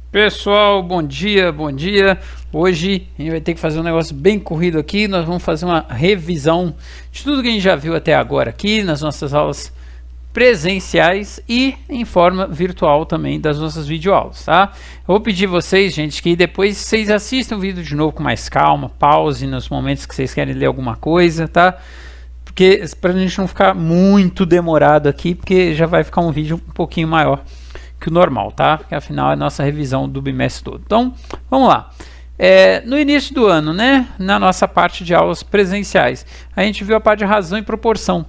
Pessoal, bom dia, bom dia. Hoje a gente vai ter que fazer um negócio bem corrido aqui. Nós vamos fazer uma revisão de tudo que a gente já viu até agora aqui nas nossas aulas presenciais e em forma virtual também das nossas videoaulas, tá? Eu vou pedir vocês, gente, que depois vocês assistam o vídeo de novo com mais calma, pause nos momentos que vocês querem ler alguma coisa, tá? Porque para a gente não ficar muito demorado aqui, porque já vai ficar um vídeo um pouquinho maior que o normal, tá? Porque afinal é a nossa revisão do bimestre todo. Então, vamos lá. No início do ano, né, na nossa parte de aulas presenciais, a gente viu a parte de razão e proporção.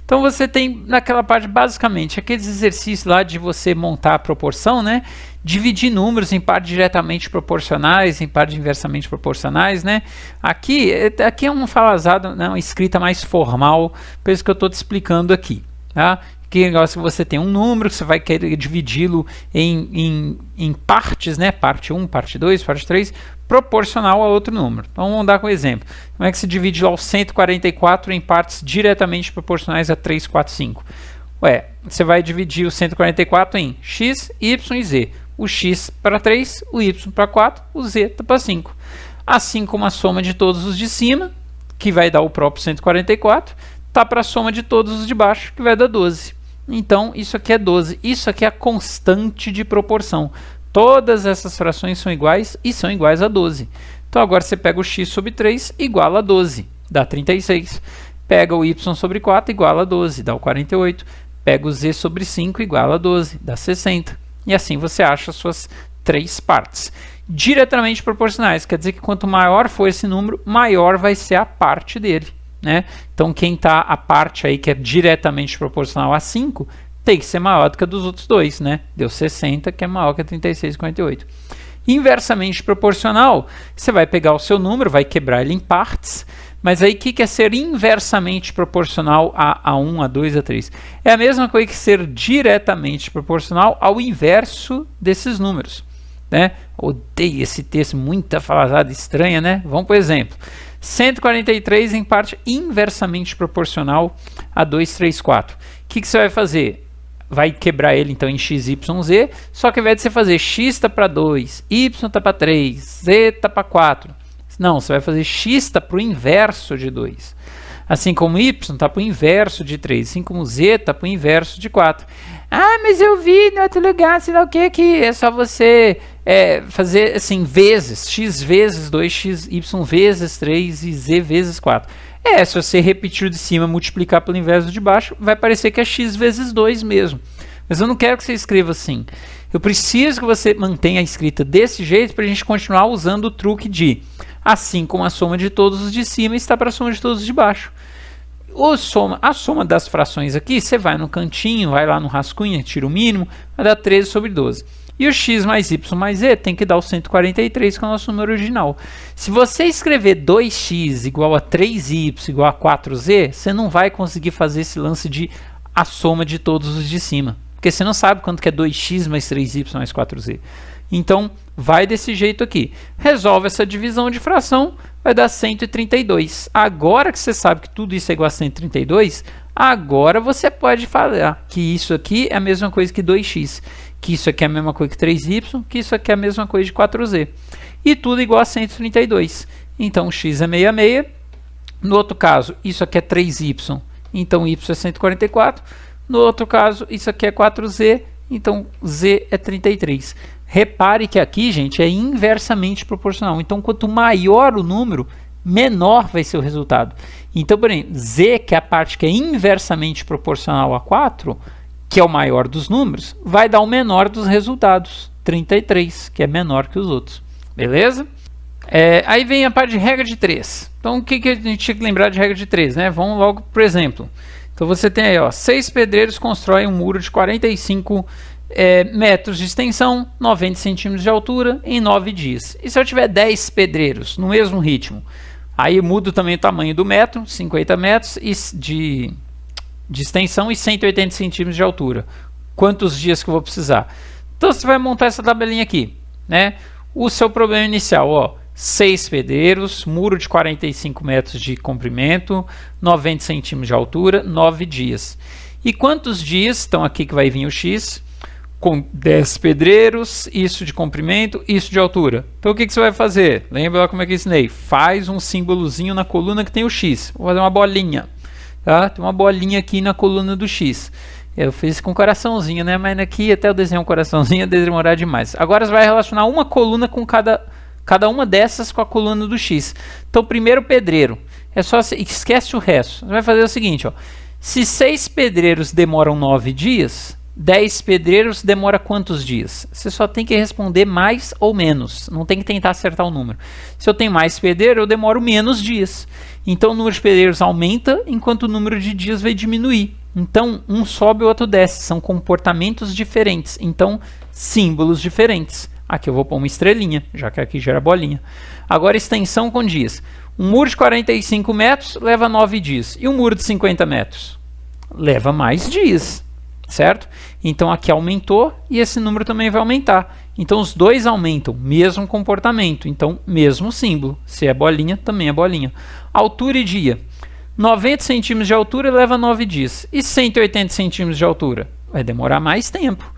Então você tem naquela parte basicamente aqueles exercícios lá de você montar a proporção, né? Dividir números em partes diretamente proporcionais, em partes inversamente proporcionais, né? Aqui é um falazado, né, uma escrita mais formal, por isso que eu estou te explicando aqui, tá? Que negócio que você tem um número que você vai querer dividi-lo em partes, né? Parte 1, parte 2, parte 3, proporcional a outro número. Então vamos dar um exemplo. Como é que se divide lá o 144 em partes diretamente proporcionais a 3, 4, 5? Você vai dividir o 144 em x, y e z. O x para 3, o y para 4, o z para 5. Assim como a soma de todos os de cima, que vai dar o próprio 144, está para a soma de todos os de baixo, que vai dar 12. Então, isso aqui é 12. Isso aqui é a constante de proporção. Todas essas frações são iguais e são iguais a 12. Então, agora você pega o x sobre 3 igual a 12, dá 36. Pega o y sobre 4 igual a 12, dá o 48. Pega o z sobre 5 igual a 12, dá 60. E assim você acha as suas três partes. Diretamente proporcionais, quer dizer que quanto maior for esse número, maior vai ser a parte dele, né? Então, quem está a parte aí que é diretamente proporcional a 5 tem que ser maior do que a dos outros dois, né? Deu 60, que é maior que a 36,48. Inversamente proporcional, você vai pegar o seu número, vai quebrar ele em partes, mas aí o que é ser inversamente proporcional a 1, a 2, a 3? É a mesma coisa que ser diretamente proporcional ao inverso desses números, né? Odeio esse texto, muita falazada estranha, né? Vamos por exemplo. 143 em parte inversamente proporcional a 2, 3, 4. O que você vai fazer? Vai quebrar ele então em x, y, z, só que ao invés de você fazer x está para 2, y está para 3, z está para 4. Não, você vai fazer x está para o inverso de 2. Assim como y está para o inverso de 3, assim como z está para o inverso de 4. Ah, mas eu vi no outro lugar, sei lá o que é só você fazer assim, vezes, x vezes 2, x, y vezes 3 e z vezes 4. Se você repetir o de cima, multiplicar pelo inverso de baixo, vai parecer que é x vezes 2 mesmo. Mas eu não quero que você escreva assim. Eu preciso que você mantenha a escrita desse jeito para a gente continuar usando o truque de assim como a soma de todos os de cima está para a soma de todos os de baixo. A soma das frações aqui, você vai no cantinho, vai lá no rascunho, tira o mínimo, vai dar 13 sobre 12. E o x mais y mais z tem que dar o 143, que é o nosso número original. Se você escrever 2x igual a 3y igual a 4z, você não vai conseguir fazer esse lance de a soma de todos os de cima. Porque você não sabe quanto que é 2x mais 3y mais 4z. Então, vai desse jeito aqui. Resolve essa divisão de fração, vai dar 132. Agora que você sabe que tudo isso é igual a 132, agora você pode falar que isso aqui é a mesma coisa que 2x, que isso aqui é a mesma coisa que 3y, que isso aqui é a mesma coisa de 4z. E tudo igual a 132. Então, x é 66. No outro caso, isso aqui é 3y, então y é 144. No outro caso, isso aqui é 4z, então z é 33. Repare que aqui, gente, é inversamente proporcional. Então, quanto maior o número, menor vai ser o resultado. Então, por exemplo, z, que é a parte que é inversamente proporcional a 4, que é o maior dos números, vai dar o menor dos resultados, 33, que é menor que os outros. Beleza? Aí vem a parte de regra de 3. Então, o que a gente tinha que lembrar de regra de 3? Né? Vamos logo por exemplo. Então, você tem aí, 6 pedreiros constroem um muro de 45 metros de extensão, 90 centímetros de altura, em 9 dias. E se eu tiver 10 pedreiros no mesmo ritmo? Aí mudo também o tamanho do metro, 50 metros de extensão e 180 centímetros de altura. Quantos dias que eu vou precisar? Então, você vai montar essa tabelinha aqui, né? O seu problema inicial, 6 pedreiros, muro de 45 metros de comprimento, 90 centímetros de altura, 9 dias. E quantos dias, então aqui que vai vir o x, com 10 pedreiros, isso de comprimento, isso de altura. Então o que você vai fazer? Lembra lá como é que eu ensinei? Faz um símbolozinho na coluna que tem o X. Vou fazer uma bolinha. Tá? Tem uma bolinha aqui na coluna do X. Eu fiz com coraçãozinho, né? Mas aqui até eu desenhar um coraçãozinho ia demorar demais. Agora você vai relacionar uma coluna com cada uma dessas com a coluna do X. Então primeiro pedreiro. É só esquece o resto. Você vai fazer o seguinte, ó. Se 6 pedreiros demoram 9 dias, 10 pedreiros demora quantos dias? Você só tem que responder mais ou menos. Não tem que tentar acertar o número. Se eu tenho mais pedreiro, eu demoro menos dias. Então o número de pedreiros aumenta, enquanto o número de dias vai diminuir. Então um sobe e o outro desce. São comportamentos diferentes. Então símbolos diferentes. Aqui eu vou pôr uma estrelinha, já que aqui gera bolinha. Agora extensão com dias. Um muro de 45 metros leva 9 dias. E um muro de 50 metros? Leva mais dias, certo? Então aqui aumentou e esse número também vai aumentar. Então os dois aumentam, mesmo comportamento. Então mesmo símbolo. Se é bolinha, também é bolinha. Altura e dia. 90 centímetros de altura leva 9 dias. E 180 centímetros de altura? Vai demorar mais tempo.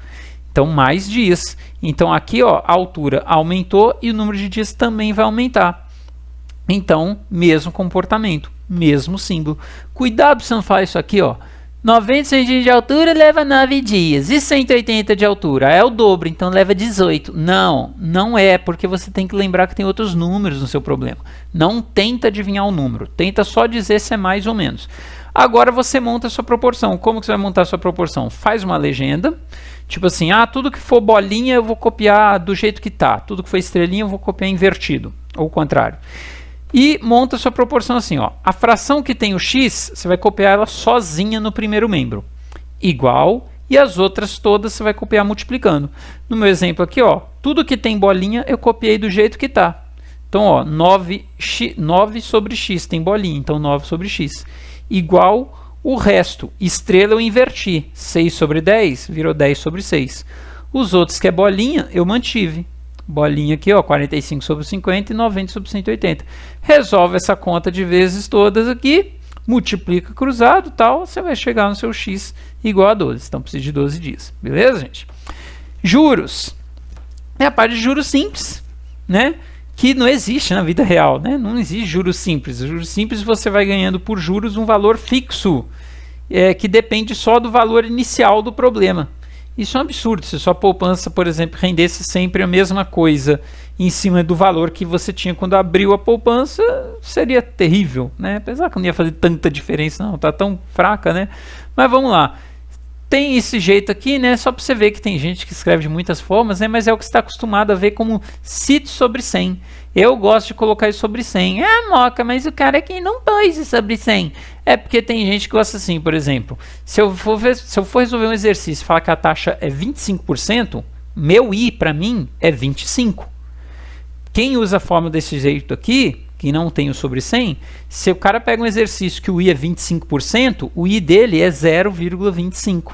Então mais dias. Então aqui ó, a altura aumentou e o número de dias também vai aumentar. Então, mesmo comportamento, mesmo símbolo. Cuidado para você não falar isso aqui, ó. 90 centímetros de altura leva 9 dias. E 180 de altura? É o dobro, então leva 18. Não, não é, porque você tem que lembrar que tem outros números no seu problema. Não tenta adivinhar o número. Tenta só dizer se é mais ou menos. Agora você monta a sua proporção. Como que você vai montar a sua proporção? Faz uma legenda. Tipo assim, tudo que for bolinha eu vou copiar do jeito que tá. Tudo que for estrelinha eu vou copiar invertido. Ou o contrário. E monta a sua proporção assim, ó. A fração que tem o x, você vai copiar ela sozinha no primeiro membro. Igual, e as outras todas você vai copiar multiplicando. No meu exemplo aqui, ó, tudo que tem bolinha eu copiei do jeito que tá. Então, ó, 9 sobre x tem bolinha, então 9 sobre x. Igual o resto, estrela eu inverti. 6 sobre 10 virou 10 sobre 6. Os outros que é bolinha, eu mantive. Bolinha aqui, ó, 45 sobre 50 e 90 sobre 180. Resolve essa conta de vezes todas aqui, multiplica cruzado, tal, você vai chegar no seu x igual a 12. Então precisa de 12 dias. Beleza, gente? Juros. É a parte de juros simples, né? Que não existe na vida real, né? Não existe juros simples. Juros simples você vai ganhando por juros um valor fixo, que depende só do valor inicial do problema. Isso é um absurdo. Se sua poupança, por exemplo, rendesse sempre a mesma coisa em cima do valor que você tinha quando abriu a poupança, seria terrível, né? Apesar que não ia fazer tanta diferença, não, tá tão fraca, né? Mas vamos lá. Tem esse jeito aqui, né? Só para você ver que tem gente que escreve de muitas formas, né? Mas é o que você está acostumado a ver como cito sobre 100. Eu gosto de colocar isso sobre 100. Moca, mas o cara aqui não pôs isso sobre 100. É porque tem gente que gosta assim, por exemplo. Se eu for resolver um exercício e falar que a taxa é 25%, meu I para mim é 25. Quem usa a fórmula desse jeito aqui, que não tem o sobre 100, se o cara pega um exercício que o I é 25%, o I dele é 0,25.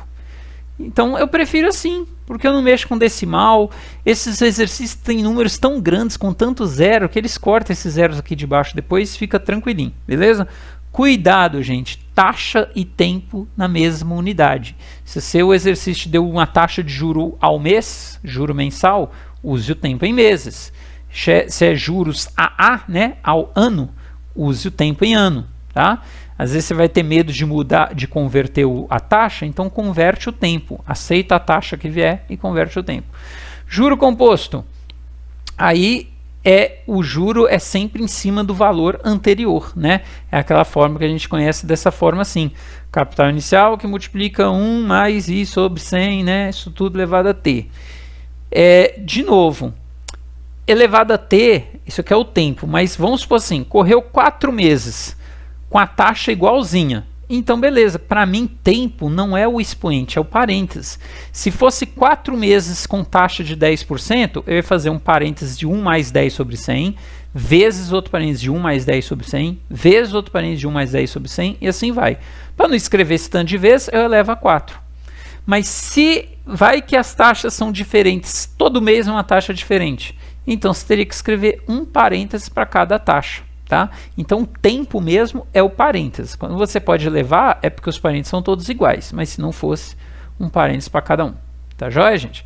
Então eu prefiro assim, porque eu não mexo com decimal. Esses exercícios têm números tão grandes, com tanto zero, que eles cortam esses zeros aqui de baixo depois, fica tranquilinho, beleza? Cuidado, gente, taxa e tempo na mesma unidade. Se seu exercício deu uma taxa de juro ao mês, juro mensal, use o tempo em meses. Se é juros AA, né, ao ano, use o tempo em ano, tá? Às vezes você vai ter medo de mudar, de converter a taxa, então converte o tempo. Aceita a taxa que vier e converte o tempo. Juro composto. Aí o juro é sempre em cima do valor anterior, né? É aquela forma que a gente conhece dessa forma assim. Capital inicial que multiplica 1 mais I sobre 100, né? Isso tudo elevado a T. De novo, elevado a T, isso aqui é o tempo, mas vamos supor assim, correu 4 meses com a taxa igualzinha. Então, beleza, para mim tempo não é o expoente, é o parênteses. Se fosse 4 meses com taxa de 10%, eu ia fazer um parênteses de 1 mais 10 sobre 100, vezes outro parênteses de 1 mais 10 sobre 100, vezes outro parênteses de 1 mais 10 sobre 100, e assim vai. Para não escrever esse tanto de vezes, eu elevo a 4. Mas se vai que as taxas são diferentes, todo mês é uma taxa diferente, então você teria que escrever um parênteses para cada taxa. Tá? Então o tempo mesmo é o parênteses. Quando você pode levar, é porque os parênteses são todos iguais, mas se não fosse, um parênteses para cada um. Tá joia, gente?